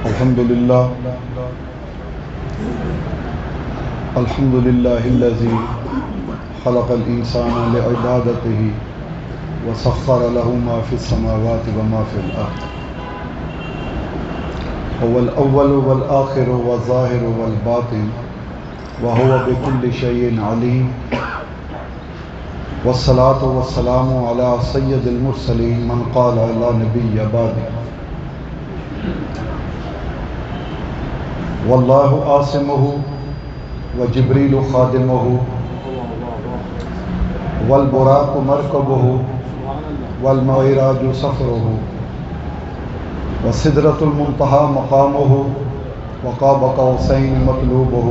الحمد لله الذي خلق الإنسان لعبادته وسخر له ما في السماوات وما في الأرض هو الأول والآخر والظاهر والباطن وهو بكل شيء عليم والصلاة والسلام على سيد المرسلين من قال لا نبي بعده والله عاصمه وجبريل خادمه والبراق مركبه والمعراج سفره وسدرة المنتهى مقامه وقاب قوسين مطلوبه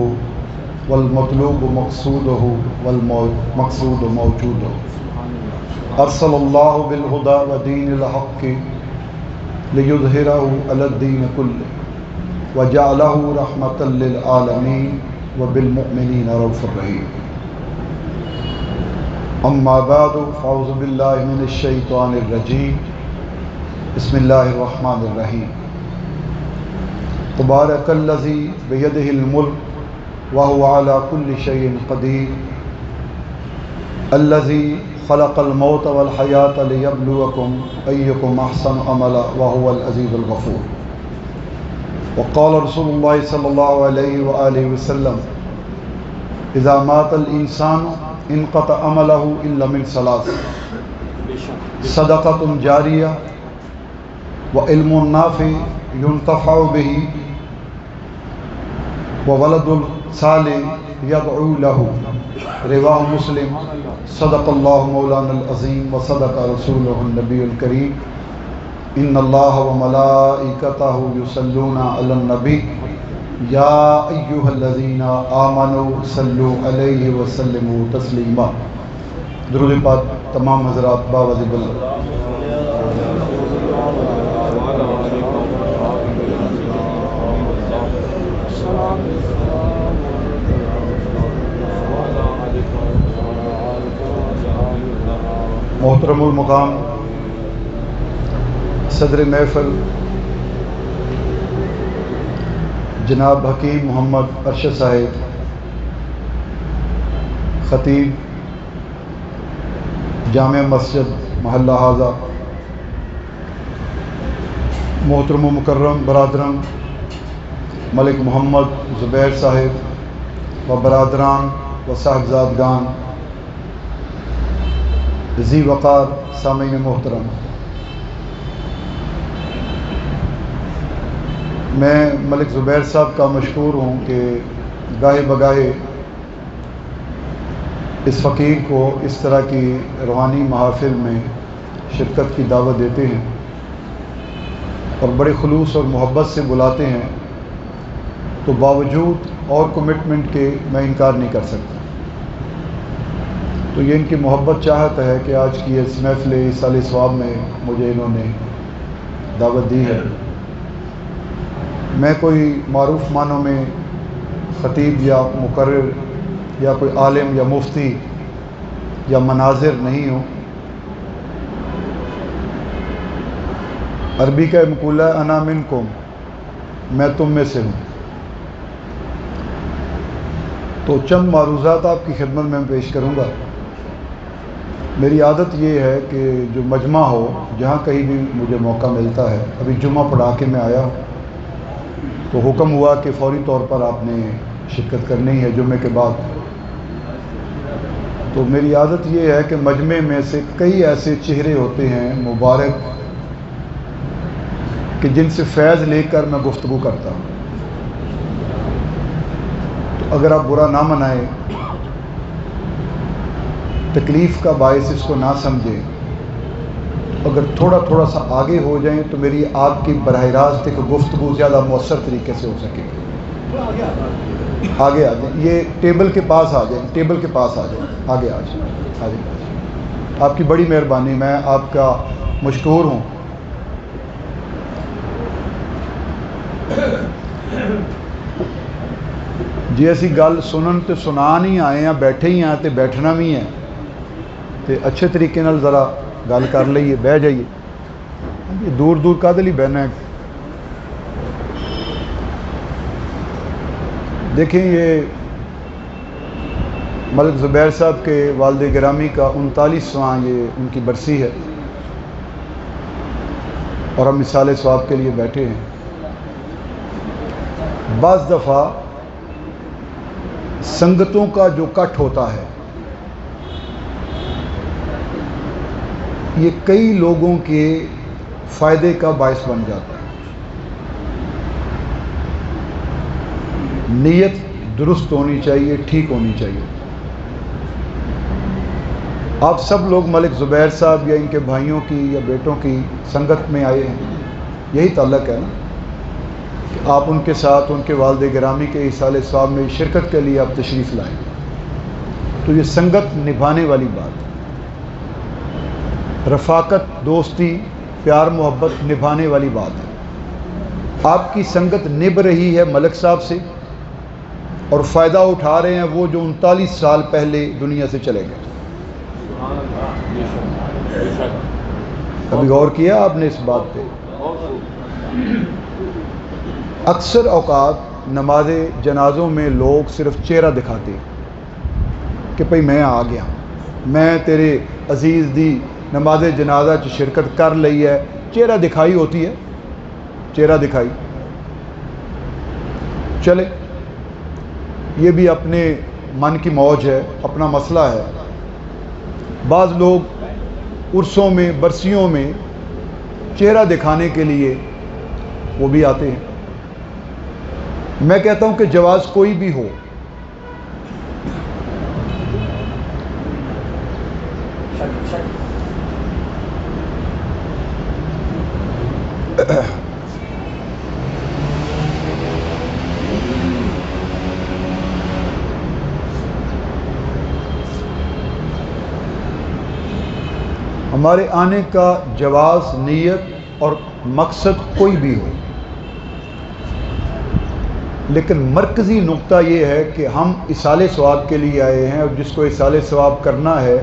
والمطلوب مقصوده والمقصود موجوده أرسل الله بالهدى ودين الحق ليظهره على الدين كله وجعله رحمة للعالمين وبالمؤمنين رؤوف رحيم أما بعد فأعوذ بالله من الشيطان الرجيم بسم الله الرحمن الرحيم تبارك الذي بيده الملك وهو على كل شيء قدير الذي خلق الموت والحياة ليبلوكم أيكم أحسن عملا وهو العزيز الغفور وقال رسول الله صلى الله عليه وآله وسلم إذا مات الإنسان انقطع عمله إلا من ثلاث صدقة جارية وعلم نافع ينتفع به وولد صالح يدعو له رواه مسلم صدق الله مولانا العظيم وصدق رسوله النبي الكريم إن الله وملائكته يصلون على النبي يا أيها الذين آمنوا صلوا عليه وسلموا تسلیما۔ درود پاک تمام حضرات باوجود محترم المقام صدر محفل جناب حکیم محمد ارشد صاحب، خطیب جامع مسجد محلہ حاضہ، محترم و مکرم برادران ملک محمد زبیر صاحب و برادران و صاحبزادگان، ذی وقار سامعین محترم، میں ملک زبیر صاحب کا مشکور ہوں کہ گاہے بگاہے اس فقیر کو اس طرح کی روحانی محافل میں شرکت کی دعوت دیتے ہیں اور بڑے خلوص اور محبت سے بلاتے ہیں، تو باوجود اور کمٹمنٹ کے میں انکار نہیں کر سکتا۔ تو یہ ان کی محبت چاہت ہے کہ آج کی اس محفل ایصال ثواب میں مجھے انہوں نے دعوت دی ہے۔ میں کوئی معروف معنوں میں خطیب یا مقرر یا کوئی عالم یا مفتی یا مناظر نہیں ہوں۔ عربی کا مقولہ ہے انا منکم، میں تم میں سے ہوں۔ تو چند معروضات آپ کی خدمت میں پیش کروں گا۔ میری عادت یہ ہے کہ جو مجمع ہو، جہاں کہیں بھی مجھے موقع ملتا ہے، ابھی جمعہ پڑھا کے میں آیا ہوں تو حکم ہوا کہ فوری طور پر آپ نے شرکت کرنی ہے جمعے کے بعد۔ تو میری عادت یہ ہے کہ مجمع میں سے کئی ایسے چہرے ہوتے ہیں مبارک کہ جن سے فیض لے کر میں گفتگو کرتا ہوں۔ تو اگر آپ برا نہ منائیں، تکلیف کا باعث اس کو نہ سمجھیں، اگر تھوڑا سا آگے ہو جائیں تو میری آپ کی براہ راست ایک گفتگو زیادہ مؤثر طریقے سے ہو سکے۔ آگے آ جائیں، یہ ٹیبل کے پاس آ جائیں، ٹیبل کے پاس آ جائیں، آگے آ جائیں، آگے آ جائیں۔ آپ کی بڑی مہربانی، میں آپ کا مشکور ہوں۔ جی ایسی گل سنن تے سنا نہیں آئے ہیں، بیٹھے ہی ہیں تے بیٹھنا بھی ہے، تے اچھے طریقے نال ذرا گل کر لئیے، بہ جائیے۔ دور دور کا دلی بہنا ہے، دیکھیں یہ ملک زبیر صاحب کے والد گرامی کا 39واں یہ ان کی برسی ہے اور ہم مثال ثواب کے لیے بیٹھے ہیں۔ بعض دفعہ سنگتوں کا جو کٹ ہوتا ہے یہ کئی لوگوں کے فائدے کا باعث بن جاتا ہے۔ نیت درست ہونی چاہیے، ٹھیک ہونی چاہیے۔ آپ سب لوگ ملک زبیر صاحب یا ان کے بھائیوں کی یا بیٹوں کی سنگت میں آئے ہیں، یہی تعلق ہے نا کہ آپ ان کے ساتھ ان کے والد گرامی کے ایصال ثواب میں شرکت کے لیے آپ تشریف لائیں، تو یہ سنگت نبھانے والی بات ہے، رفاقت، دوستی، پیار محبت نبھانے والی بات ہے۔ آپ کی سنگت نبھ رہی ہے ملک صاحب سے اور فائدہ اٹھا رہے ہیں وہ جو 39 سال پہلے دنیا سے چلے گئے۔ کبھی غور کیا آپ نے اس بات پہ؟ اکثر اوقات نماز جنازوں میں لوگ صرف چہرہ دکھاتے ہیں کہ بھئی میں آ گیا، میں تیرے عزیز دی نماز جنازہ چ شرکت کر لئی ہے، چہرہ دکھائی ہوتی ہے، چہرہ دکھائی۔ چلے یہ بھی اپنے من کی موج ہے، اپنا مسئلہ ہے۔ بعض لوگ عرسوں میں، برسیوں میں چہرہ دکھانے کے لیے وہ بھی آتے ہیں۔ میں کہتا ہوں کہ جواز کوئی بھی ہو، ہمارے آنے کا جواز، نیت اور مقصد کوئی بھی ہو، لیکن مرکزی نقطہ یہ ہے کہ ہم ایصال ثواب کے لیے آئے ہیں، اور جس کو ایصال ثواب کرنا ہے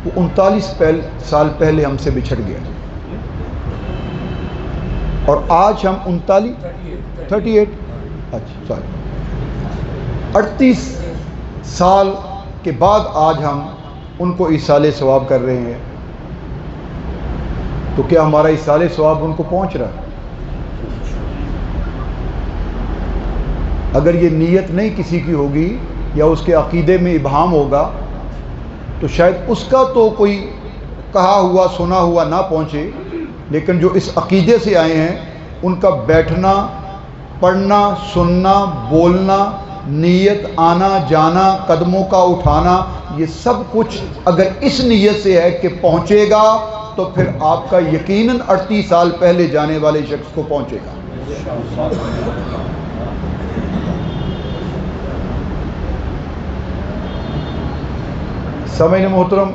وہ 39 سال پہلے ہم سے بچھڑ گیا، اور آج ہم 38 سال کے بعد آج ہم ان کو ایصال ثواب کر رہے ہیں، تو کیا ہمارا ایصال ثواب ان کو پہنچ رہا ہے؟ اگر یہ نیت نہیں کسی کی ہوگی یا اس کے عقیدے میں ابہام ہوگا تو شاید اس کا تو کوئی کہا ہوا سنا ہوا نہ پہنچے، لیکن جو اس عقیدے سے آئے ہیں ان کا بیٹھنا، پڑھنا، سننا، بولنا، نیت، آنا جانا، قدموں کا اٹھانا، یہ سب کچھ اگر اس نیت سے ہے کہ پہنچے گا تو پھر آپ کا یقیناً 38 سال پہلے جانے والے شخص کو پہنچے گا۔ سامعین محترم،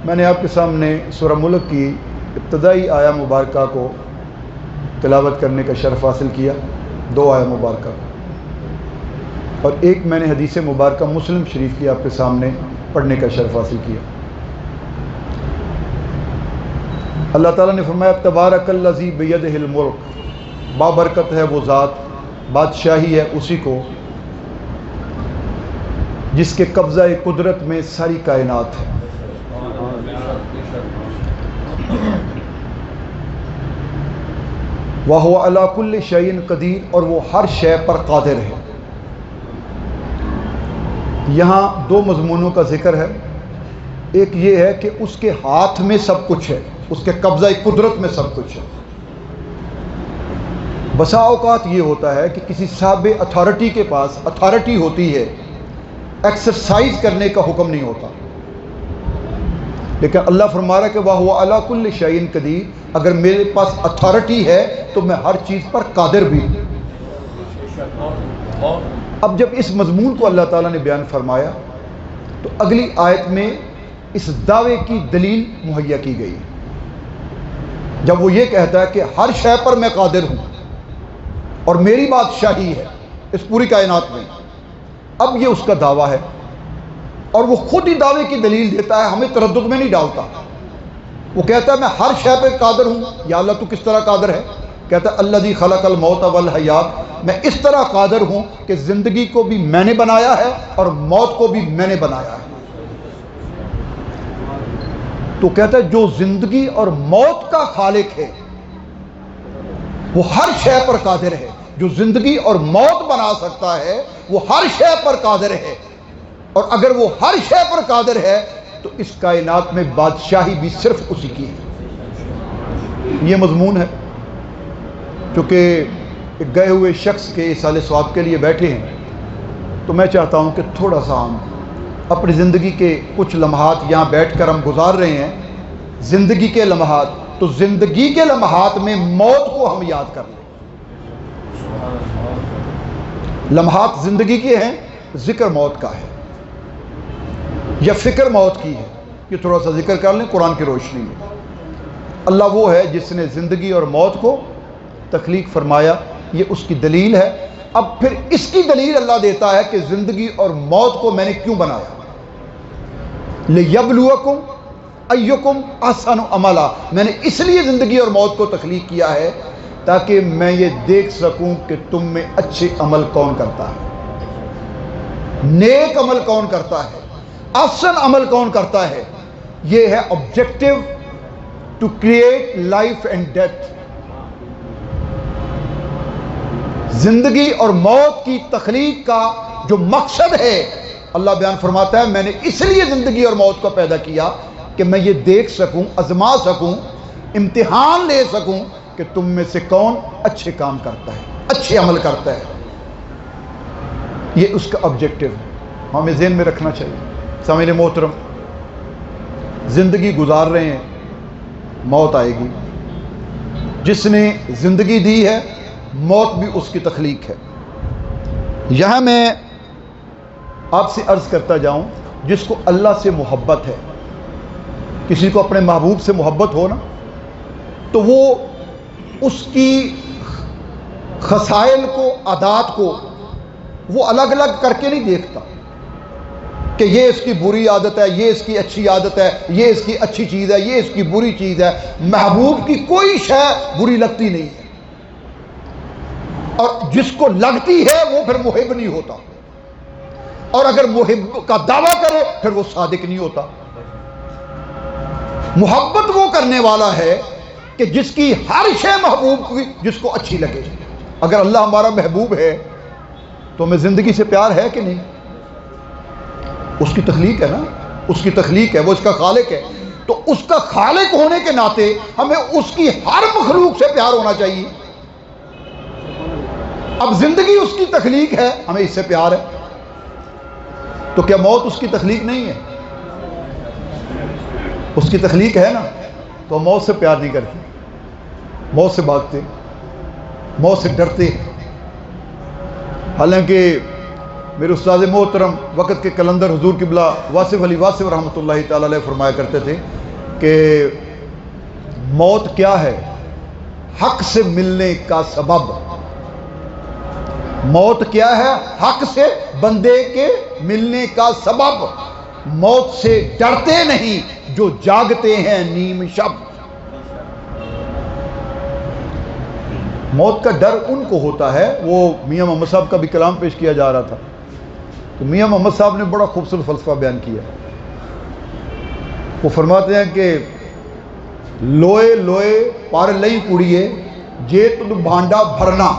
میں نے آپ کے سامنے سورہ ملک کی ابتدائی آیہ مبارکہ کو تلاوت کرنے کا شرف حاصل کیا، 2 آیہ مبارکہ، اور ایک میں نے حدیث مبارکہ مسلم شریف کی آپ کے سامنے پڑھنے کا شرف حاصل کیا۔ اللہ تعالیٰ نے فرمایا تبارک الذی بیدہ الملک، بابرکت ہے وہ ذات، بادشاہی ہے اسی کو جس کے قبضہ قدرت میں ساری کائنات ہے۔ وَهُوَ عَلَى كُلِّ شَيْءٍ قدیر، اور وہ ہر شے پر قادر ہے۔ یہاں 2 مضمونوں کا ذکر ہے، ایک یہ ہے کہ اس کے ہاتھ میں سب کچھ ہے، اس کے قبضہ قدرت میں سب کچھ ہے۔ بسا اوقات یہ ہوتا ہے کہ کسی صاحب اتھارٹی کے پاس اتھارٹی ہوتی ہے، ایکسرسائز کرنے کا حکم نہیں ہوتا، لیکن اللہ فرما رہا ہے کہ وَهُوَ عَلَى كُلِّ شَيْءٍ قدیر، اگر میرے پاس اتھارٹی ہے تو میں ہر چیز پر قادر بھی ہوں۔ اب جب اس مضمون کو اللہ تعالیٰ نے بیان فرمایا تو اگلی آیت میں اس دعوے کی دلیل مہیا کی گئی، جب وہ یہ کہتا ہے کہ ہر شے پر میں قادر ہوں اور میری بادشاہی ہے اس پوری کائنات میں، اب یہ اس کا دعویٰ ہے اور وہ خود ہی دعوے کی دلیل دیتا ہے، ہمیں تردد میں نہیں ڈالتا۔ وہ کہتا ہے میں ہر شے پہ قادر ہوں۔ یا اللہ تو کس طرح قادر ہے؟ کہتا ہے الذی خلق الموت والحیات، میں اس طرح قادر ہوں کہ زندگی کو بھی میں نے بنایا ہے اور موت کو بھی میں نے بنایا ہے۔ تو کہتا ہے جو زندگی اور موت کا خالق ہے وہ ہر شے پر قادر ہے۔ جو زندگی اور موت بنا سکتا ہے وہ ہر شے پر قادر ہے، اور اگر وہ ہر شے پر قادر ہے تو اس کائنات میں بادشاہی بھی صرف اسی کی ہے۔ یہ مضمون ہے، چونکہ ایک گئے ہوئے شخص کے ایصال ثواب کے لیے بیٹھے ہیں، تو میں چاہتا ہوں کہ تھوڑا سا ہم اپنی زندگی کے کچھ لمحات یہاں بیٹھ کر ہم گزار رہے ہیں، زندگی کے لمحات، تو زندگی کے لمحات میں موت کو ہم یاد کر لیں۔ لمحات زندگی کے ہیں، ذکر موت کا ہے یا فکر موت کی ہے، یہ تھوڑا سا ذکر کر لیں قرآن کی روشنی میں۔ اللہ وہ ہے جس نے زندگی اور موت کو تخلیق فرمایا، یہ اس کی دلیل ہے۔ اب پھر اس کی دلیل اللہ دیتا ہے کہ زندگی اور موت کو میں نے کیوں بنایا، لِيَبْلُوَكُمْ أَيُّكُمْ أَحْسَنُ عَمَلًا، میں نے اس لیے زندگی اور موت کو تخلیق کیا ہے تاکہ میں یہ دیکھ سکوں کہ تم میں اچھے عمل کون کرتا ہے، نیک عمل کون کرتا ہے، احسن عمل کون کرتا ہے۔ یہ ہے objective to create life and death. زندگی اور موت کی تخلیق کا جو مقصد ہے، اللہ بیان فرماتا ہے میں نے اس لیے زندگی اور موت کو پیدا کیا کہ میں یہ دیکھ سکوں، آزما سکوں، امتحان لے سکوں کہ تم میں سے کون اچھے کام کرتا ہے، اچھے عمل کرتا ہے۔ یہ اس کا آبجیکٹو ہے، ہمیں ذہن میں رکھنا چاہیے۔ سامعین محترم، زندگی گزار رہے ہیں، موت آئے گی۔ جس نے زندگی دی ہے موت بھی اس کی تخلیق ہے۔ یہاں میں آپ سے عرض کرتا جاؤں، جس کو اللہ سے محبت ہے، کسی کو اپنے محبوب سے محبت ہو نا، تو وہ اس کی خصائل کو، عادات کو وہ الگ الگ کر کے نہیں دیکھتا کہ یہ اس کی بری عادت ہے، یہ اس کی اچھی عادت ہے، یہ اس کی اچھی چیز ہے، یہ اس کی بری چیز ہے۔ محبوب کی کوئی شے بری لگتی نہیں ہے، اور جس کو لگتی ہے وہ پھر محب نہیں ہوتا، اور اگر محب کا دعویٰ کرے پھر وہ صادق نہیں ہوتا۔ محبت وہ کرنے والا ہے کہ جس کی ہر شے محبوب کی، جس کو اچھی لگے۔ اگر اللہ ہمارا محبوب ہے تو ہمیں زندگی سے پیار ہے کہ نہیں؟ اس کی تخلیق ہے نا، اس کی تخلیق ہے، وہ اس کا خالق ہے، تو اس کا خالق ہونے کے ناطے ہمیں اس کی ہر مخلوق سے پیار ہونا چاہیے۔ اب زندگی اس کی تخلیق ہے، ہمیں اس سے پیار ہے، تو کیا موت اس کی تخلیق نہیں ہے؟ اس کی تخلیق ہے نا، تو ہم موت سے پیار نہیں کرتے، موت سے بھاگتے، موت سے ڈرتے ہیں۔ حالانکہ میرے استاد محترم وقت کے کلندر حضور قبلہ واصف علی واصف رحمۃ اللہ تعالی علیہ فرمایا کرتے تھے کہ موت کیا ہے؟ حق سے ملنے کا سبب۔ موت کیا ہے؟ حق سے بندے کے ملنے کا سبب۔ موت سے ڈرتے نہیں جو جاگتے ہیں نیم شب۔ موت کا ڈر ان کو ہوتا ہے، وہ میاں محمد صاحب کا بھی کلام پیش کیا جا رہا تھا، تو میاں محمد صاحب نے بڑا خوبصورت فلسفہ بیان کیا۔ وہ فرماتے ہیں کہ لوئے لوئے پر لئی کڑیے جے تد بھانڈا بھرنا،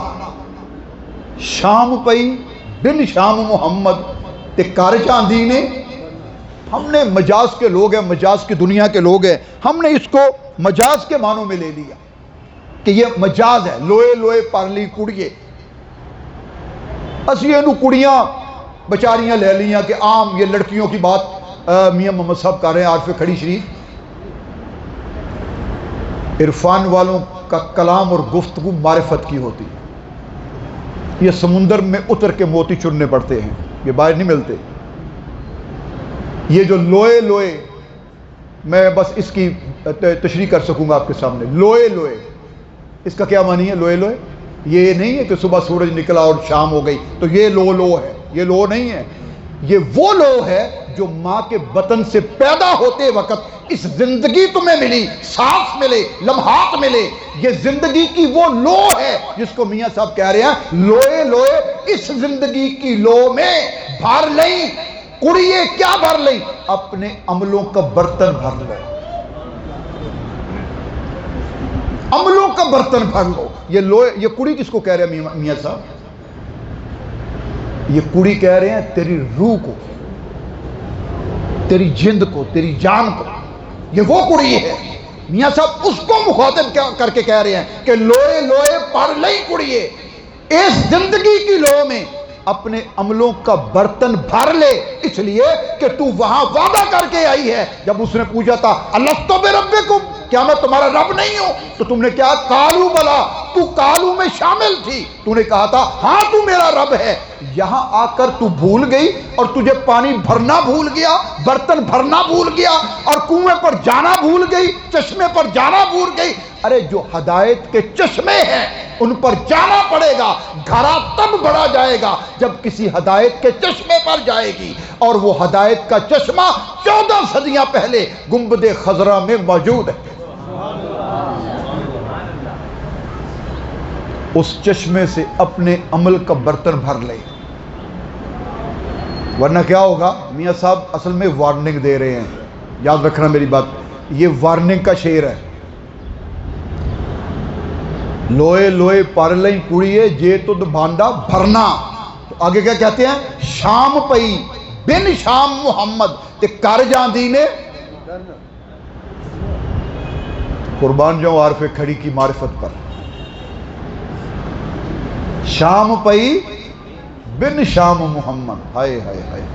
شام پئی بن شام محمد تے کار چاندی نے۔ ہم نے مجاز کے لوگ ہیں، مجاز کی دنیا کے لوگ ہیں، ہم نے اس کو مجاز کے معنوں میں لے لیا کہ یہ مجاز ہے۔ لوئے لوئے پر لی کڑیے، اسی اینو کڑیاں بچاریاں لے لیاں کہ عام یہ لڑکیوں کی بات میاں محمد صاحب کر رہے ہیں عارف کھڑی شریف۔ عرفان والوں کا کلام اور گفتگو معرفت کی ہوتی ہے، یہ سمندر میں اتر کے موتی چننے پڑتے ہیں، یہ باہر نہیں ملتے۔ یہ جو لوئے لوئے، میں بس اس کی تشریح کر سکوں گا آپ کے سامنے۔ لوئے لوئے اس کا کیا معنی ہے؟ لوئے لوئے یہ نہیں ہے کہ صبح سورج نکلا اور شام ہو گئی تو یہ لو لو ہے، یہ لو نہیں ہے، یہ وہ لو ہے جو ماں کے بطن سے پیدا ہوتے وقت اس زندگی تمہیں ملی، سانس ملے، لمحات ملے، یہ زندگی کی وہ لو ہے جس کو میاں صاحب کہہ رہے ہیں لوئے لوئے اس زندگی کی لو میں بھر لیں کڑیے، کیا بھر لیں؟ اپنے عملوں کا برتن بھر لیں، عملوں کا برتن بھر لو۔ یہ لوئے، یہ کڑی کس کو کہہ رہے ہیں میاں صاحب؟ یہ کڑی کہہ رہے ہیں تیری روح کو، تیری جند کو، تیری جان کو، یہ وہ کڑی ہے۔ میاں صاحب اس کو مخاطب کر کے کہہ رہے ہیں کہ لوئے لوئے پڑھ لئی کڑیے، اس زندگی کی لو میں اپنے عملوں کا برتن بھر لے، اس لیے کہ تو وہاں وعدہ کر کے آئی ہے۔ جب اس نے پوچھا تھا الستو بربکم، کیا میں تمہارا رب نہیں ہوں؟ تو تم نے کیا؟ کالو بلا، تو کالو میں شامل تھی، تو نے کہا تھا ہاں تو میرا رب ہے۔ یہاں آ کر تو بھول گئی اور تجھے پانی بھرنا بھول گیا، برتن بھرنا بھول گیا، اور کنویں پر جانا بھول گئی، چشمے پر جانا بھول گئی۔ ارے جو ہدایت کے چشمے ہیں ان پر جانا پڑے گا۔ گھرا تب بڑھا جائے گا جب کسی ہدایت کے چشمے پر جائے گی، اور وہ ہدایت کا چشمہ 14 صدیاں پہلے گنبد خضرا میں موجود ہے۔ اس چشمے سے اپنے عمل کا برتن بھر لے، ورنہ کیا ہوگا؟ میاں صاحب اصل میں وارننگ دے رہے ہیں، یاد رکھنا میری بات، یہ وارننگ کا شعر ہے۔ لوئے لوئے پر لئی کڑیے جے تد بھانڈا بھرنا، تو آگے کیا کہتے ہیں؟ شام پئی بن شام محمد تے کر جاندی نے، قربان جاؤں عارف کھڑی کی معرفت پر۔ شام پئی بن شام محمد، ہائے ہائے ہائے،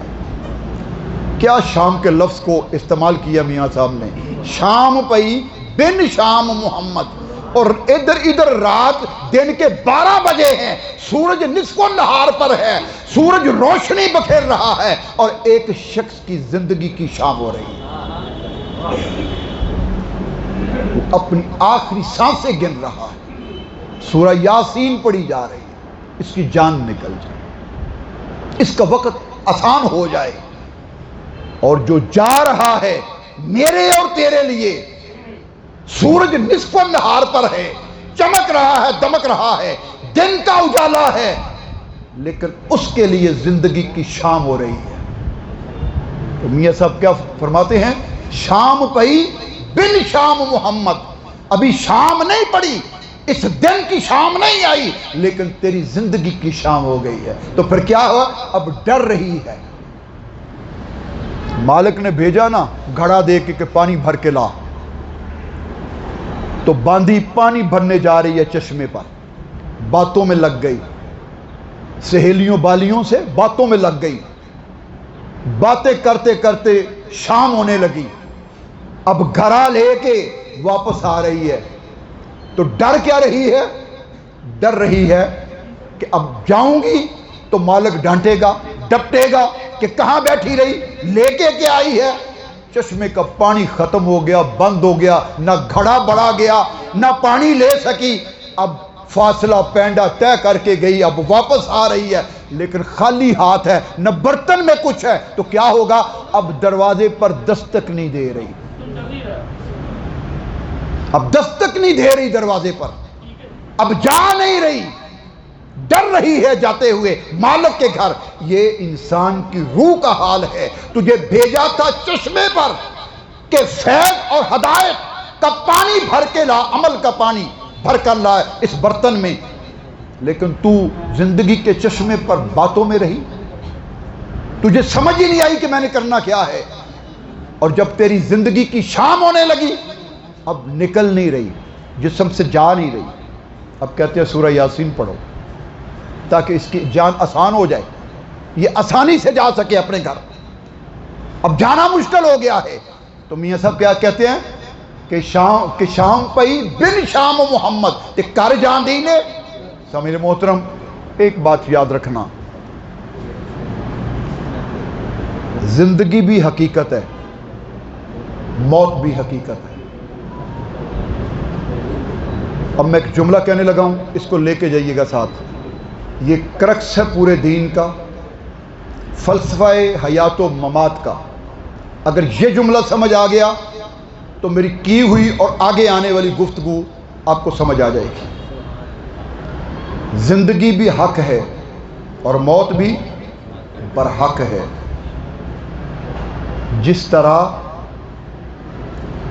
کیا شام کے لفظ کو استعمال کیا میاں صاحب نے، شام پئی بن شام محمد، اور ادھر ادھر رات دن کے 12 بجے ہیں، سورج نصف النہار پر ہے، سورج روشنی بکھیر رہا ہے، اور ایک شخص کی زندگی کی شام ہو رہی ہے، وہ اپنی آخری سانسیں گن رہا ہے، سورہ یاسین پڑھی جا رہی ہے، اس کی جان نکل جائے، اس کا وقت آسان ہو جائے، اور جو جا رہا ہے میرے اور تیرے لیے، سورج نصف النہار پر ہے، چمک رہا ہے، دمک رہا ہے، دن کا اجالا ہے، لیکن اس کے لیے زندگی کی شام ہو رہی ہے۔ تو میاں صاحب کیا فرماتے ہیں؟ شام پئی بن شام محمد، ابھی شام نہیں پڑی، اس دن کی شام نہیں آئی، لیکن تیری زندگی کی شام ہو گئی ہے۔ تو پھر کیا ہوا؟ اب ڈر رہی ہے، مالک نے بھیجا نا گھڑا دے کے کہ پانی بھر کے لا، تو باندھی پانی بھرنے جا رہی ہے چشمے پر، باتوں میں لگ گئی، سہیلیوں بالیوں سے باتوں میں لگ گئی، باتیں کرتے کرتے شام ہونے لگی، اب گھڑا لے کے واپس آ رہی ہے، تو ڈر کیا رہی ہے؟ ڈر رہی ہے کہ اب جاؤں گی تو مالک ڈانٹے گا، ڈپٹے گا کہ کہاں بیٹھی رہی، لے کے کیا آئی ہے؟ چشمے کا پانی ختم ہو گیا، بند ہو گیا، نہ گھڑا بڑھا گیا، نہ پانی لے سکی، اب فاصلہ پینڈا طے کر کے گئی، اب واپس آ رہی ہے، لیکن خالی ہاتھ ہے، نہ برتن میں کچھ ہے، تو کیا ہوگا؟ اب دروازے پر دستک نہیں دے رہی، اب دستک نہیں دے رہی دروازے پر، اب جا نہیں رہی، ڈر رہی ہے جاتے ہوئے مالک کے گھر۔ یہ انسان کی روح کا حال ہے۔ تجھے بھیجا تھا چشمے پر کہ فیض اور ہدایت کا پانی بھر کے لا، عمل کا پانی بھر کر لا اس برتن میں، لیکن تو زندگی کے چشمے پر باتوں میں رہی، تجھے سمجھ ہی نہیں آئی کہ میں نے کرنا کیا ہے، اور جب تیری زندگی کی شام ہونے لگی اب نکل نہیں رہی، جسم سے جا نہیں رہی، اب کہتے ہیں سورہ یاسین پڑھو تاکہ اس کی جان آسان ہو جائے، یہ آسانی سے جا سکے اپنے گھر، اب جانا مشکل ہو گیا ہے۔ تو میاں صاحب کیا کہتے ہیں کہ شام پئی بن شام محمد تے کر جان دی نے۔ سامعین محترم، ایک بات یاد رکھنا، زندگی بھی حقیقت ہے، موت بھی حقیقت ہے۔ اب میں ایک جملہ کہنے لگا ہوں، اس کو لے کے جائیے گا ساتھ، یہ کرکس ہے پورے دین کا، فلسفہ حیات و ممات کا اگر یہ جملہ سمجھ آ گیا تو میری کی ہوئی اور آگے آنے والی گفتگو آپ کو سمجھ آ جائے گی۔ زندگی بھی حق ہے اور موت بھی برحق ہے۔ جس طرح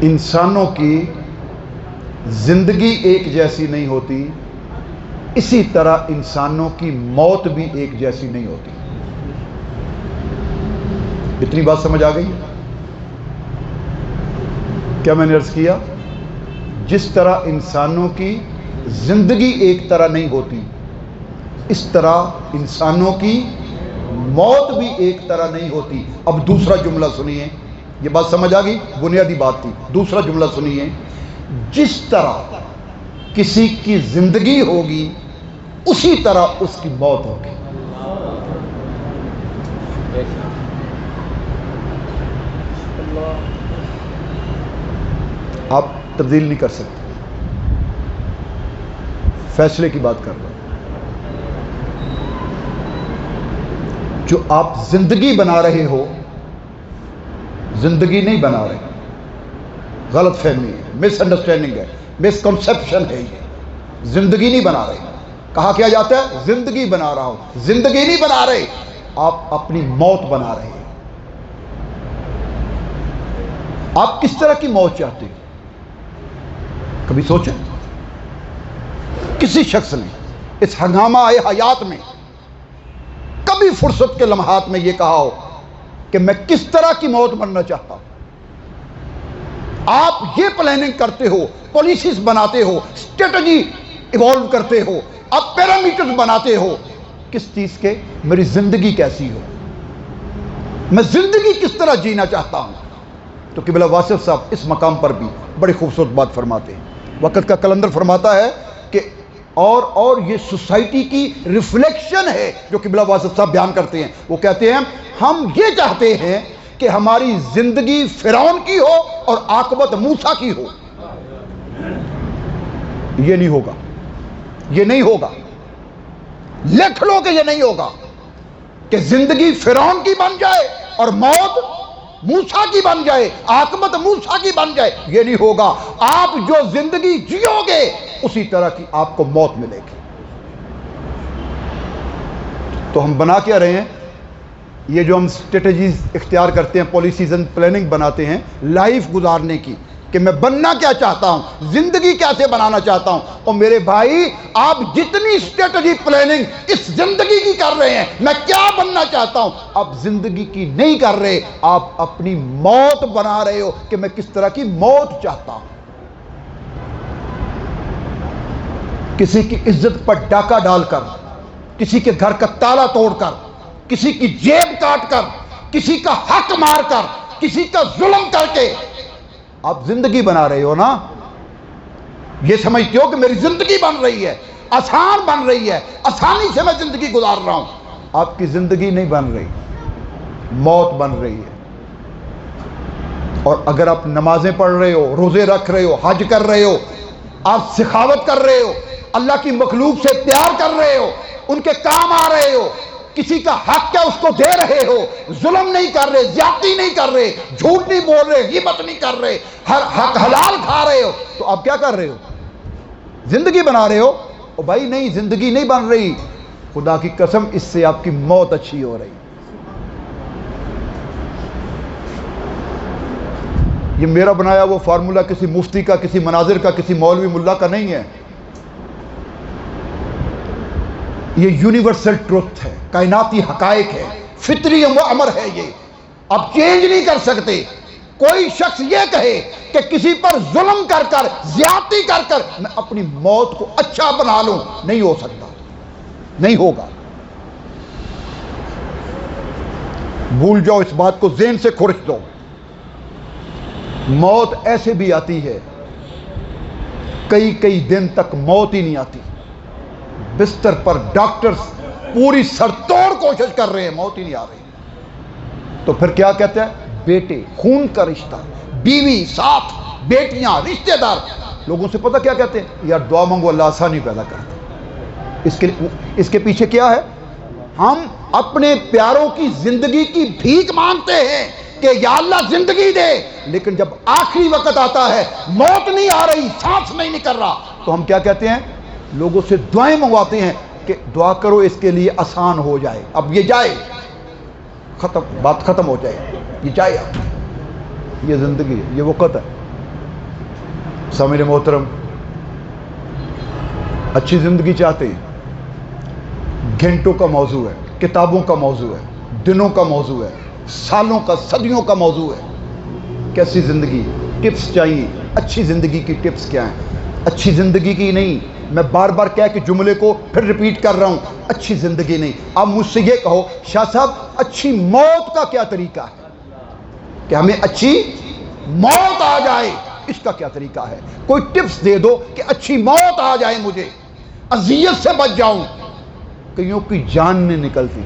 انسانوں کی زندگی ایک جیسی نہیں ہوتی، اسی طرح انسانوں کی موت بھی ایک جیسی نہیں ہوتی۔ اتنی بات سمجھ آ گئی؟ کیا میں نے عرض کیا؟ جس طرح انسانوں کی زندگی ایک طرح نہیں ہوتی، اس طرح انسانوں کی موت بھی ایک طرح نہیں ہوتی۔ اب دوسرا جملہ سنیے، یہ بات سمجھ آ گئی؟ بنیادی بات تھی۔ دوسرا جملہ سنیے، جس طرح کسی کی زندگی ہوگی اسی طرح اس کی موت ہوگی۔ آپ تبدیل نہیں کر سکتے، فیصلے کی بات کر رہا ہوں۔ جو آپ زندگی بنا رہے ہو، زندگی نہیں بنا رہے، غلط فہمی ہے، مس انڈرسٹینڈنگ ہے، مس کنسیپشن ہے۔ یہ زندگی نہیں بنا رہے، کہا کیا جاتا ہے زندگی بنا رہا ہوں، زندگی نہیں بنا رہے، آپ اپنی موت بنا رہے ہیں۔ آپ کس طرح کی موت چاہتے ہیں؟ کبھی سوچیں؟ کسی شخص نے اس ہنگامہ حیات میں کبھی فرصت کے لمحات میں یہ کہا ہو کہ میں کس طرح کی موت مرنا چاہتا ہوں؟ آپ یہ پلاننگ کرتے ہو، پالیسیز بناتے ہو، اسٹریٹجی ایوالو کرتے ہو، آپ پیرامیٹرز بناتے ہو، کس چیز کے؟ میری زندگی کیسی ہو، میں زندگی کس طرح جینا چاہتا ہوں۔ تو قبلہ واصف صاحب اس مقام پر بھی بڑی خوبصورت بات فرماتے ہیں۔ وقت کا کلندر فرماتا ہے کہ اور یہ سوسائٹی کی ریفلیکشن ہے جو قبلہ واصف صاحب بیان کرتے ہیں۔ وہ کہتے ہیں ہم یہ چاہتے ہیں کہ ہماری زندگی فرعون کی ہو اور عاقبت موسیٰ کی ہو۔ یہ نہیں ہوگا، یہ نہیں ہوگا، لکھ لو کہ یہ نہیں ہوگا کہ زندگی فرعون کی بن جائے اور موت موسیٰ کی بن جائے، عاقبت موسیٰ کی بن جائے۔ یہ نہیں ہوگا۔ آپ جو زندگی جیو گے اسی طرح کی آپ کو موت ملے گی۔ تو ہم بنا کیا رہے ہیں؟ یہ جو ہم اسٹریٹجیز اختیار کرتے ہیں، پالیسیز اینڈ پلاننگ بناتے ہیں لائف گزارنے کی، کہ میں بننا کیا چاہتا ہوں، زندگی کیسے بنانا چاہتا ہوں۔ اور میرے بھائی، آپ جتنی اسٹریٹجی پلاننگ اس زندگی کی کر رہے ہیں، میں کیا بننا چاہتا ہوں، آپ زندگی کی نہیں کر رہے، آپ اپنی موت بنا رہے ہو کہ میں کس طرح کی موت چاہتا ہوں۔ کسی کی عزت پر ڈاکہ ڈال کر، کسی کے گھر کا تالا توڑ کر، کسی کی جیب کاٹ کر، کسی کا حق مار کر، کسی کا ظلم کر کے آپ زندگی بنا رہے ہو نا۔ یہ سمجھتے ہو کہ میری زندگی بن رہی ہے، آسان بن رہی ہے، آسانی سے میں زندگی گزار رہا ہوں۔ آپ کی زندگی نہیں بن رہی، موت بن رہی ہے۔ اور اگر آپ نمازیں پڑھ رہے ہو، روزے رکھ رہے ہو، حج کر رہے ہو، آپ سخاوت کر رہے ہو، اللہ کی مخلوق سے پیار کر رہے ہو، ان کے کام آ رہے ہو، کسی کا حق کیا اس کو دے رہے ہو، ظلم نہیں کر رہے، زیادتی نہیں کر رہے، جھوٹ نہیں بول رہے، غیبت نہیں کر رہے، ہر حق حلال کھا رہے ہو، تو آپ کیا کر رہے ہو؟ زندگی بنا رہے ہو۔ او بھائی نہیں، زندگی نہیں بن رہی، خدا کی قسم اس سے آپ کی موت اچھی ہو رہی۔ یہ میرا بنایا وہ فارمولا کسی مفتی کا، کسی مناظر کا، کسی مولوی ملا کا نہیں ہے، یہ یونیورسل ٹروتھ ہے، کائناتی حقائق ہے، فطری امر ہے، یہ اب چینج نہیں کر سکتے۔ کوئی شخص یہ کہے کہ کسی پر ظلم کر کر، زیادتی کر کر میں اپنی موت کو اچھا بنا لوں، نہیں ہو سکتا، نہیں ہوگا۔ بھول جاؤ اس بات کو، ذہن سے کھرچ دو۔ موت ایسے بھی آتی ہے، کئی دن تک موت ہی نہیں آتی، بستر پر ڈاکٹرز پوری سر توڑ کوشش کر رہے ہیں، موت ہی نہیں آ رہی۔ تو پھر کیا کہتے ہیں؟ بیٹے، خون کا رشتہ، بیوی ساتھ، بیٹیاں، رشتہ دار، لوگوں سے پتہ کیا کہتے ہیں؟ یار دعا مانگو، اللہ آسانی پیدا کرتا۔ اس کے پیچھے کیا ہے؟ ہم اپنے پیاروں کی زندگی کی بھیک مانگتے ہیں کہ یا اللہ زندگی دے، لیکن جب آخری وقت آتا ہے، موت نہیں آ رہی، سانس نہیں نکل رہا، تو ہم کیا کہتے ہیں؟ لوگوں سے دعائیں منگواتے ہیں کہ دعا کرو اس کے لیے آسان ہو جائے، اب یہ جائے، ختم، بات ختم ہو جائے، یہ جائے، اب یہ زندگی ہے، یہ وقت ہے۔ سامعین محترم، اچھی زندگی چاہتے ہیں؟ گھنٹوں کا موضوع ہے، کتابوں کا موضوع ہے، دنوں کا موضوع ہے، سالوں کا، صدیوں کا موضوع ہے۔ کیسی زندگی؟ ٹپس چاہیے۔ اچھی زندگی کی ٹپس کیا ہیں؟ اچھی زندگی کی نہیں، میں بار بار کہہ کے جملے کو پھر ریپیٹ کر رہا ہوں، اچھی زندگی نہیں۔ اب مجھ سے یہ کہو شاہ صاحب اچھی موت کا کیا طریقہ ہے کہ ہمیں اچھی موت آ جائے، اس کا کیا طریقہ ہے؟ کوئی ٹپس دے دو کہ اچھی موت آ جائے، مجھے اذیت سے بچ جاؤں۔ کئیوں کی جان نہیں نکلتی،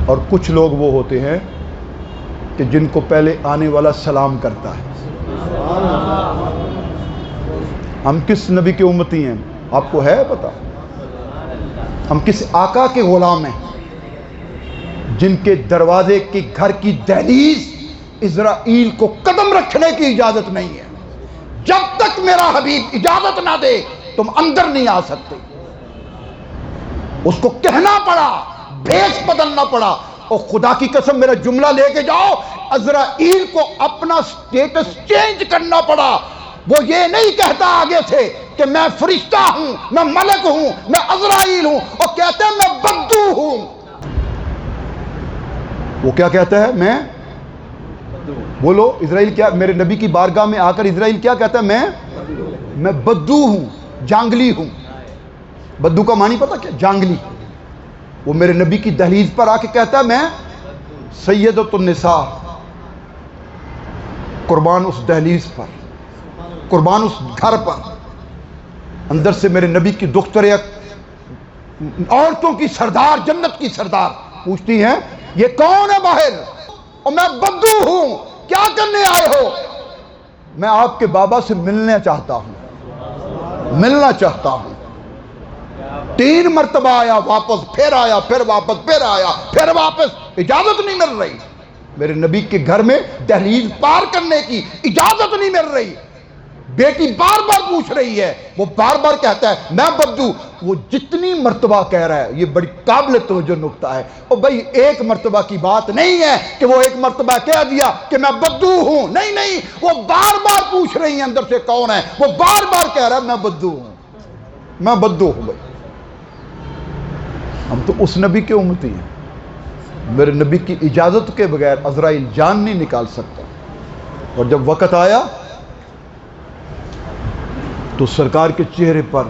اور کچھ لوگ وہ ہوتے ہیں کہ جن کو پہلے آنے والا سلام کرتا ہے۔ ہم کس نبی کے امتی ہیں آپ کو ہے پتہ؟ ہم کس آقا کے غلام ہیں جن کے دروازے کی گھر کی دہلیز اسرائیل کو قدم رکھنے کی اجازت نہیں ہے؟ جب تک میرا حبیب اجازت نہ دے تم اندر نہیں آ سکتے۔ اس کو کہنا پڑا، بھیس بدلنا پڑا، اور خدا کی قسم میرا جملہ لے کے جاؤ، اسرائیل کو اپنا سٹیٹس چینج کرنا پڑا۔ وہ یہ نہیں کہتا آگے سے کہ میں فرشتہ ہوں، میں ملک ہوں، میں اسرائیل ہوں، اور کہتا ہے میں بدو ہوں۔ وہ کیا کہتا ہے؟ میں بولو اسرائیل کیا؟ میرے نبی کی بارگاہ میں آ کر اسرائیل کیا کہتا ہے؟ میں بدو ہوں، جانگلی ہوں۔ بدو کا معنی پتہ کیا؟ جانگلی۔ وہ میرے نبی کی دہلیز پر آ کے کہتا ہے میں سیدۃ النساء، قربان اس دہلیز پر، قربان اس گھر پر، اندر سے میرے نبی کی دختر، عورتوں کی سردار، جنت کی سردار پوچھتی ہیں یہ کون ہے باہر؟ اور میں بدو ہوں، کیا کرنے آئے ہو؟ میں آپ کے بابا سے ملنا چاہتا ہوں، ملنا چاہتا ہوں۔ 3 مرتبہ آیا، واپس، پھر آیا، پھر واپس، پھر آیا، پھر واپس، اجازت نہیں مل رہی۔ میرے نبی کے گھر میں دہلیز پار کرنے کی اجازت نہیں مل رہی۔ بیٹی بار بار پوچھ رہی ہے، وہ بار بار کہتا ہے میں بدو۔ وہ جتنی مرتبہ کہہ رہا ہے، یہ بڑی قابل توجہ نکتہ ہے، اور بھائی ایک مرتبہ کی بات نہیں ہے کہ وہ ایک مرتبہ کہہ دیا کہ میں بدو ہوں، نہیں نہیں، وہ بار بار پوچھ رہی ہیں اندر سے کون ہے، وہ بار بار کہہ رہا ہے میں بدو ہوں، میں بدو ہوں۔ بھائی ہم تو اس نبی کے امتی ہیں، میرے نبی کی اجازت کے بغیر عزرائیل جان نہیں نکال سکتا۔ اور جب وقت آیا تو سرکار کے چہرے پر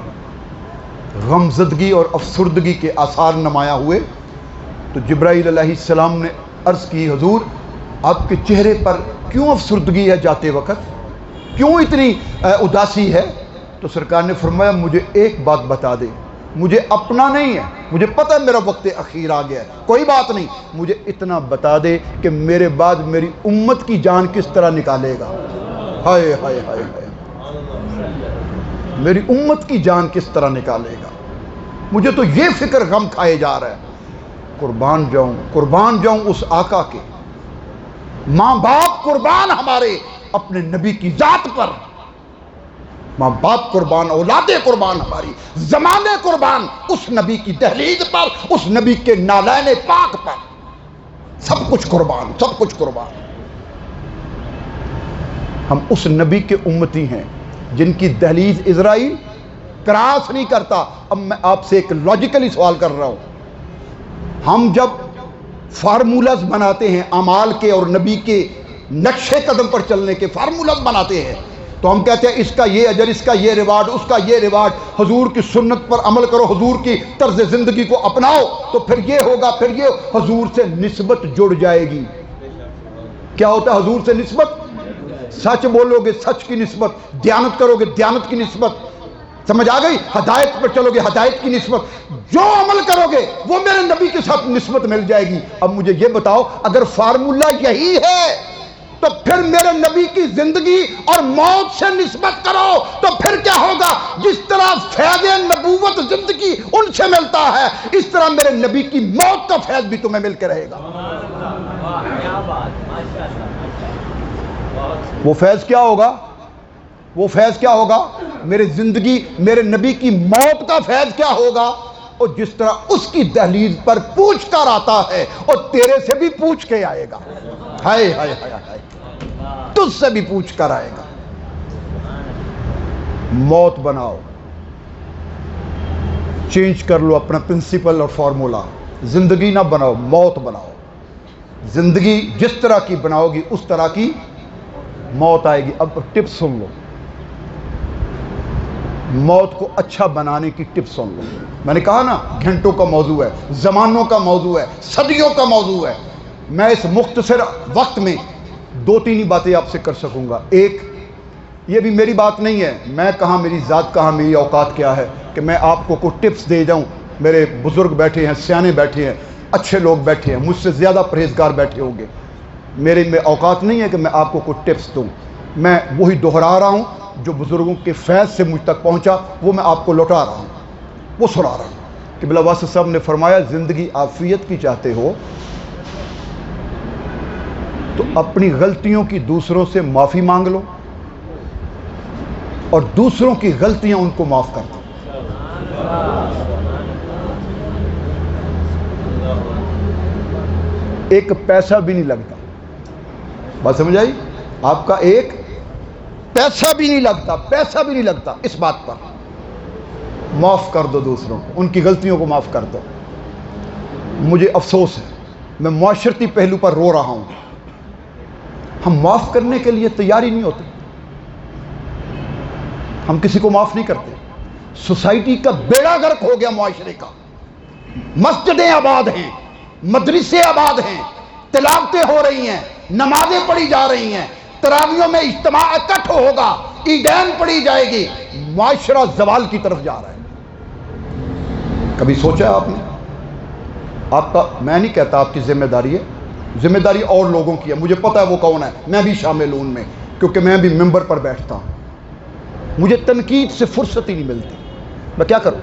غمزدگی اور افسردگی کے آثار نمایاں ہوئے۔ تو جبرائیل علیہ السلام نے عرض کی حضور آپ کے چہرے پر کیوں افسردگی ہے جاتے وقت، کیوں اتنی اداسی ہے؟ تو سرکار نے فرمایا مجھے ایک بات بتا دے، مجھے اپنا نہیں ہے، مجھے پتہ ہے میرا وقت اخیر آ گیا ہے، کوئی بات نہیں، مجھے اتنا بتا دے کہ میرے بعد میری امت کی جان کس طرح نکالے گا۔ ہائے ہائے ہائے ہائے، میری امت کی جان کس طرح نکالے گا؟ مجھے تو یہ فکر غم کھائے جا رہا ہے۔ قربان جاؤں اس آقا کے، ماں باپ قربان ہمارے اپنے نبی کی ذات پر، ماں باپ قربان، اولادیں قربان ہماری، زمانے قربان اس نبی کی دہلیز پر، اس نبی کے نالین پاک پر، سب کچھ قربان، سب کچھ قربان۔ ہم اس نبی کے امتی ہیں جن کی دہلیز اسرائیل کراس نہیں کرتا۔ اب میں آپ سے ایک لاجیکلی سوال کر رہا ہوں، ہم جب فارمولاز بناتے ہیں اعمال کے اور نبی کے نقشے قدم پر چلنے کے فارمولاز بناتے ہیں، تو ہم کہتے ہیں اس کا یہ اجر، اس کا یہ ریوارڈ، اس کا یہ ریوارڈ، حضور کی سنت پر عمل کرو، حضور کی طرز زندگی کو اپناؤ تو پھر یہ ہوگا، پھر یہ حضور سے نسبت جڑ جائے گی۔ کیا ہوتا ہے حضور سے نسبت؟ سچ بولو گے سچ کی نسبت، دیانت کرو گے دیانت کی نسبت، سمجھ آ گئی؟ ہدایت پر چلو گے ہدایت کی نسبت، جو عمل کرو گے وہ میرے نبی کے ساتھ نسبت مل جائے گی۔ اب مجھے یہ بتاؤ اگر فارمولہ یہی ہے تو پھر میرے نبی کی زندگی اور موت سے نسبت کرو تو پھر کیا ہوگا؟ جس طرح فیض نبوت زندگی ان سے ملتا ہے، اس طرح میرے نبی کی موت کا فیض بھی تمہیں مل کے رہے گا۔ وہ فیض کیا ہوگا؟ وہ فیض کیا ہوگا؟ میرے زندگی، میرے نبی کی موت کا فیض کیا ہوگا؟ اور جس طرح اس کی دہلیز پر پوچھ کر آتا ہے اور تیرے سے بھی پوچھ کے آئے گا، ہائے ہائے ہائے ہائے، تجھ سے بھی پوچھ کر آئے گا۔ موت بناؤ، چینج کر لو اپنا پرنسپل اور فارمولا، زندگی نہ بناؤ، موت بناؤ۔ زندگی جس طرح کی بناؤ گی اس طرح کی موت آئے گی۔ اب ٹپ سن لو، موت کو اچھا بنانے کی ٹپ سن لو۔ میں نے کہا نا گھنٹوں کا موضوع ہے، زمانوں کا موضوع ہے، صدیوں کا موضوع ہے۔ میں اس مختصر وقت میں دو تین ہی باتیں آپ سے کر سکوں گا۔ ایک، یہ بھی میری بات نہیں ہے، میں کہاں، میری ذات کہاں، میری اوقات کیا ہے کہ میں آپ کو کوئی ٹپس دے جاؤں۔ میرے بزرگ بیٹھے ہیں، سیانے بیٹھے ہیں، اچھے لوگ بیٹھے ہیں، مجھ سے زیادہ پرہیزگار بیٹھے ہوں گے۔ میرے میں اوقات نہیں ہے کہ میں آپ کو کوئی ٹپس دوں۔ میں وہی دہرا رہا ہوں جو بزرگوں کے فیض سے مجھ تک پہنچا، وہ میں آپ کو لوٹا رہا ہوں، وہ سنا رہا ہوں۔ کہ بلا واسط صاحب نے فرمایا زندگی عافیت کی چاہتے ہو تو اپنی غلطیوں کی دوسروں سے معافی مانگ لو اور دوسروں کی غلطیاں ان کو معاف کر دو۔ ایک پیسہ بھی نہیں لگتا، بات سمجھ آئی؟ آپ کا ایک پیسہ بھی نہیں لگتا، پیسہ بھی نہیں لگتا اس بات پر۔ معاف کر دو دوسروں کو، ان کی غلطیوں کو معاف کر دو۔ مجھے افسوس ہے، میں معاشرتی پہلو پر رو رہا ہوں، ہم معاف کرنے کے لیے تیار ہی نہیں ہوتے، ہم کسی کو معاف نہیں کرتے۔ سوسائٹی کا بیڑا غرق ہو گیا معاشرے کا، مسجدیں آباد ہیں، مدرسے آباد ہیں، تلاوتیں ہو رہی ہیں، نمازیں پڑھی جا رہی ہیں، تراویحوں میں اجتماع اکٹھ ہوگا، عیدین پڑھی جائے گی، معاشرہ زوال کی طرف جا رہا ہے۔ کبھی سوچا آپ نے؟ آپ کا، میں نہیں کہتا آپ کی ذمہ داری ہے، ذمہ داری اور لوگوں کی ہے، مجھے پتہ ہے وہ کون ہے، میں بھی شامل ہوں ان میں، کیونکہ میں بھی ممبر پر بیٹھتا ہوں۔ مجھے تنقید سے فرصت ہی نہیں ملتی، میں کیا کروں؟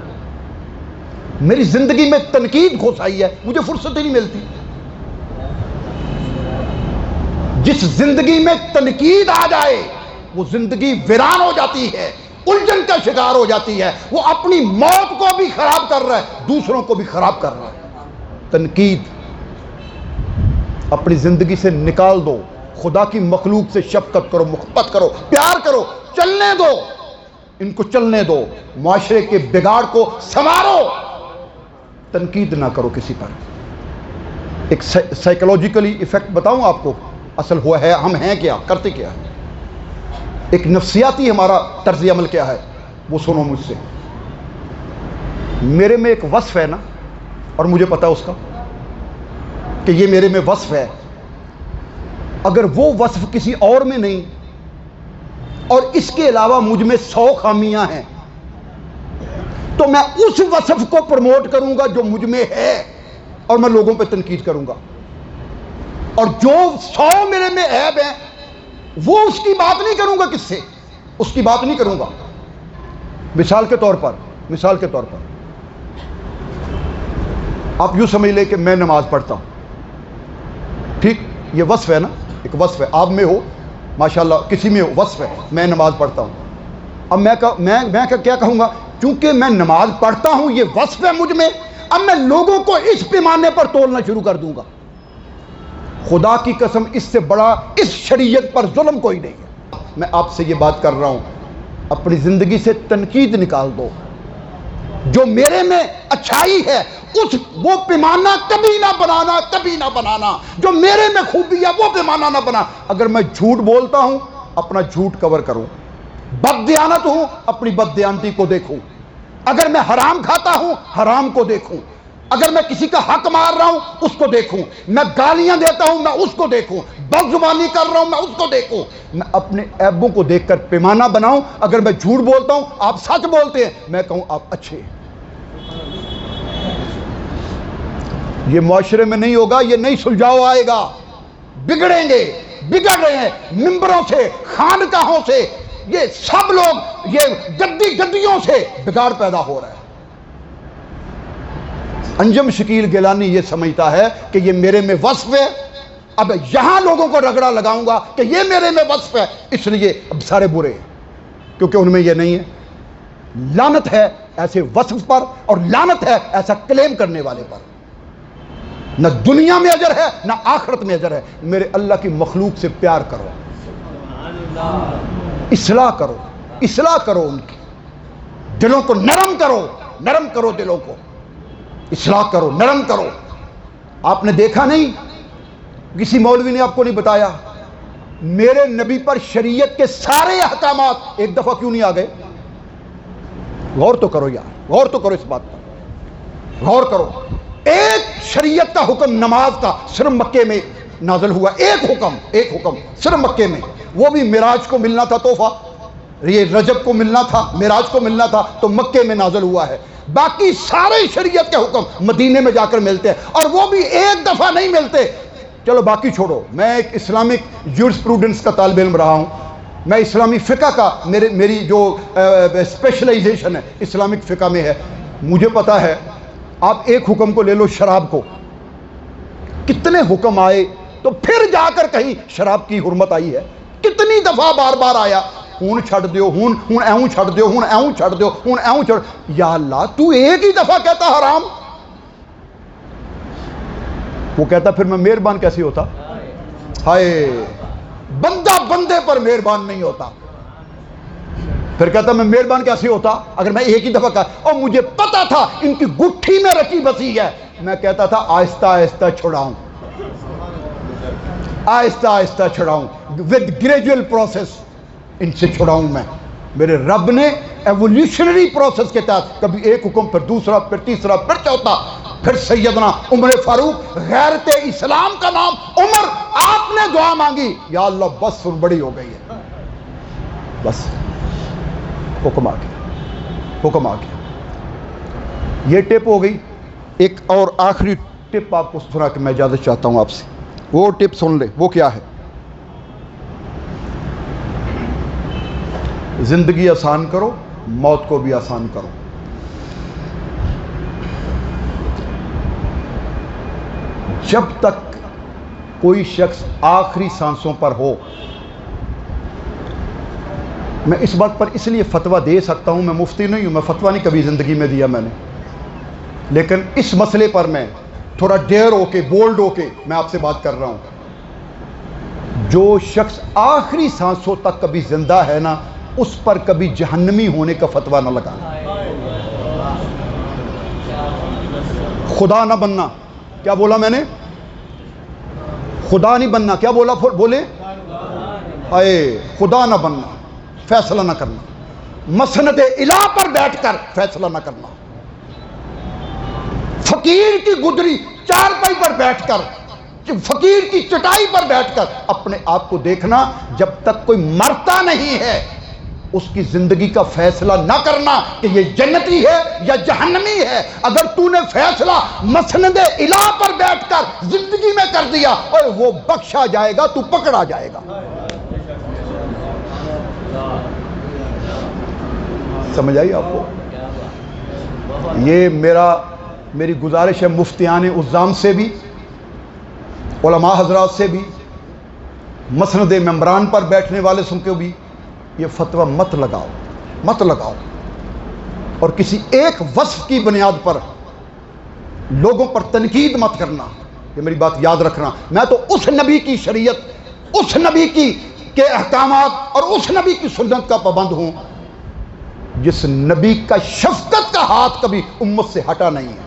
میری زندگی میں تنقید گھس آئی ہے، مجھے فرصت ہی نہیں ملتی۔ جس زندگی میں تنقید آ جائے وہ زندگی ویران ہو جاتی ہے، الجھن کا شکار ہو جاتی ہے، وہ اپنی موت کو بھی خراب کر رہا ہے، دوسروں کو بھی خراب کر رہا ہے۔ تنقید اپنی زندگی سے نکال دو، خدا کی مخلوق سے شفقت کرو، محبت کرو، پیار کرو، چلنے دو، ان کو چلنے دو، معاشرے کے بگاڑ کو سنوارو، تنقید نہ کرو کسی پر۔ ایک سائیکولوجیکلی ایفیکٹ بتاؤں آپ کو، اصل ہوا ہے ہم ہیں کیا، کرتے کیا ہے، ایک نفسیاتی ہمارا طرز عمل کیا ہے، وہ سنو مجھ سے۔ میرے میں ایک وصف ہے نا، اور مجھے پتا اس کا کہ یہ میرے میں وصف ہے، اگر وہ وصف کسی اور میں نہیں اور اس کے علاوہ مجھ میں 100 خامیاں ہیں تو میں اس وصف کو پروموٹ کروں گا جو مجھ میں ہے اور میں لوگوں پہ تنقید کروں گا، اور جو 100 میرے میں عیب ہیں وہ اس کی بات نہیں کروں گا، کس سے اس کی بات نہیں کروں گا۔ مثال کے طور پر آپ یوں سمجھ لیں کہ میں نماز پڑھتا ہوں، ٹھیک، یہ وصف ہے نا، ایک وصف ہے، آپ میں ہو ماشاءاللہ، کسی میں ہو، وصف ہے، میں نماز پڑھتا ہوں۔ اب میں کیا کہوں گا، چونکہ میں نماز پڑھتا ہوں یہ وصف ہے مجھ میں، اب میں لوگوں کو اس پیمانے پر تولنا شروع کر دوں گا۔ خدا کی قسم اس سے بڑا اس شریعت پر ظلم کوئی نہیں ہے۔ میں آپ سے یہ بات کر رہا ہوں، اپنی زندگی سے تنقید نکال دو، جو میرے میں اچھائی ہے وہ پیمانہ کبھی نہ بنانا، جو میرے میں خوبی ہے وہ پیمانہ نہ بنا۔ اگر میں جھوٹ بولتا ہوں اپنا جھوٹ کور کروں، بددیانت ہوں اپنی بددیانتی کو دیکھوں، اگر میں حرام کھاتا ہوں حرام کو دیکھوں، اگر میں کسی کا حق مار رہا ہوں اس کو دیکھوں، میں گالیاں دیتا ہوں میں اس کو دیکھوں، بد زبانی کر رہا ہوں میں اس کو دیکھوں، میں اپنے عیبوں کو دیکھ کر پیمانہ بناؤں۔ اگر میں جھوٹ بولتا ہوں آپ سچ بولتے ہیں، میں کہوں آپ اچھے ہیں۔ یہ معاشرے میں نہیں ہوگا، یہ نہیں سلجھاؤ آئے گا، بگڑیں گے، بگڑ رہے ہیں ممبروں سے، خانقاہوں سے، یہ سب لوگ یہ گدیوں سے بگاڑ پیدا ہو رہا ہے۔ انجم شکیل گیلانی یہ سمجھتا ہے کہ یہ میرے میں وصف ہے، اب یہاں لوگوں کو رگڑا لگاؤں گا کہ یہ میرے میں وصف ہے، اس لیے اب سارے برے ہیں، کیونکہ ان میں یہ نہیں ہے۔ لعنت ہے ایسے وصف پر اور لعنت ہے ایسا کلیم کرنے والے پر۔ نہ دنیا میں اجر ہے نہ آخرت میں اجر ہے۔ میرے اللہ کی مخلوق سے پیار کرو، اصلاح کرو، اصلاح کرو، ان کی دلوں کو نرم کرو، نرم کرو دلوں کو، اصلاح کرو، نرم کرو۔ آپ نے دیکھا نہیں، کسی مولوی نے آپ کو نہیں بتایا میرے نبی پر شریعت کے سارے احکامات ایک دفعہ کیوں نہیں آ گئے؟ غور تو کرو یار، غور تو کرو اس بات پر، غور کرو۔ ایک شریعت کا حکم نماز کا صرف مکے میں نازل ہوا، ایک حکم صرف مکے میں، وہ بھی معراج کو ملنا تھا تحفہ، یہ رجب کو ملنا تھا، معراج کو ملنا تھا، تو مکے میں نازل ہوا ہے۔ باقی سارے شریعت کے حکم مدینے میں جا کر ملتے ہیں، اور وہ بھی ایک دفعہ نہیں ملتے۔ چلو باقی چھوڑو، میں ایک اسلامک جورسپروڈنس کا طالب علم رہا ہوں، میں اسلامی فقہ کا میری جو اسپیشلائزیشن ہے اسلامک فقہ میں ہے، مجھے پتا ہے۔ آپ ایک حکم کو لے لو، شراب کو، کتنے حکم آئے تو پھر جا کر کہیں شراب کی حرمت آئی ہے؟ کتنی دفعہ بار بار آیا، ہون چھڑ دیو، ہون ایوں چھڑ دیو، ہون ایوں چھڑ دیو، ہون ایوں چھڑ۔ یا اللہ، تو ایک ہی دفعہ کہتا حرام؟ وہ کہتا پھر میں مہربان کیسے ہوتا؟ ہائے، بندہ بندے پر مہربان نہیں ہوتا۔ پھر کہتا میں مہربان کیسے ہوتا اگر میں ایک ہی دفعہ کہا؟ اور مجھے پتا تھا ان کی گٹھی میں رچی بسی ہے، میں کہتا تھا آہستہ آہستہ چھڑاؤں، آہستہ آہستہ چھڑاؤں، ود گریجول پروسیس ان سے چھڑاؤں میں۔ میرے رب نے ایولیوشنری پروسیس کے تحت کبھی ایک حکم، پھر دوسرا، پھر تیسرا، پھر چوتھا، پھر سیدنا عمر فاروق، غیرت اسلام کا نام عمر، آپ نے دعا مانگی، یا اللہ بس بڑی ہو گئی ہے، بس حکم آ گیا، حکم آ گیا۔ یہ ٹپ ہو گئی۔ ایک اور آخری ٹپ آپ کو سنا کہ میں اجازت چاہتا ہوں آپ سے، وہ ٹپ سن لے۔ وہ کیا ہے؟ زندگی آسان کرو، موت کو بھی آسان کرو۔ جب تک کوئی شخص آخری سانسوں پر ہو، میں اس بات پر اس لیے فتویٰ دے سکتا ہوں، میں مفتی نہیں ہوں، میں فتویٰ نہیں کبھی زندگی میں دیا میں نے، لیکن اس مسئلے پر میں تھوڑا ڈیئر ہو کے، بولڈ ہو کے میں آپ سے بات کر رہا ہوں۔ جو شخص آخری سانسوں تک کبھی زندہ ہے نا، اس پر کبھی جہنمی ہونے کا فتویٰ نہ لگانا۔ خدا نہ بننا، کیا بولا میں نے؟ خدا نہیں بننا، کیا بولا؟ بولے اے خدا نہ بننا، فیصلہ نہ کرنا، مسند الہ پر بیٹھ کر فیصلہ نہ کرنا، فقیر کی گدری چارپائی پر بیٹھ کر، فقیر کی چٹائی پر بیٹھ کر اپنے آپ کو دیکھنا۔ جب تک کوئی مرتا نہیں ہے اس کی زندگی کا فیصلہ نہ کرنا کہ یہ جنتی ہے یا جہنمی ہے۔ اگر تو نے فیصلہ مسند الہ پر بیٹھ کر زندگی میں کر دیا، اور وہ بخشا جائے گا، تو پکڑا جائے گا۔ سمجھ آئی آپ کو؟ یہ میری گزارش ہے مفتیان عظام سے بھی، علماء حضرات سے بھی، مسند ممبران پر بیٹھنے والے سن کے بھی، یہ فتویٰ مت لگاؤ، مت لگاؤ، اور کسی ایک وصف کی بنیاد پر لوگوں پر تنقید مت کرنا۔ یہ میری بات یاد رکھنا۔ میں تو اس نبی کی شریعت، اس نبی کے احکامات اور اس نبی کی سنت کا پابند ہوں جس نبی کا شفقت کا ہاتھ کبھی امت سے ہٹا نہیں ہے۔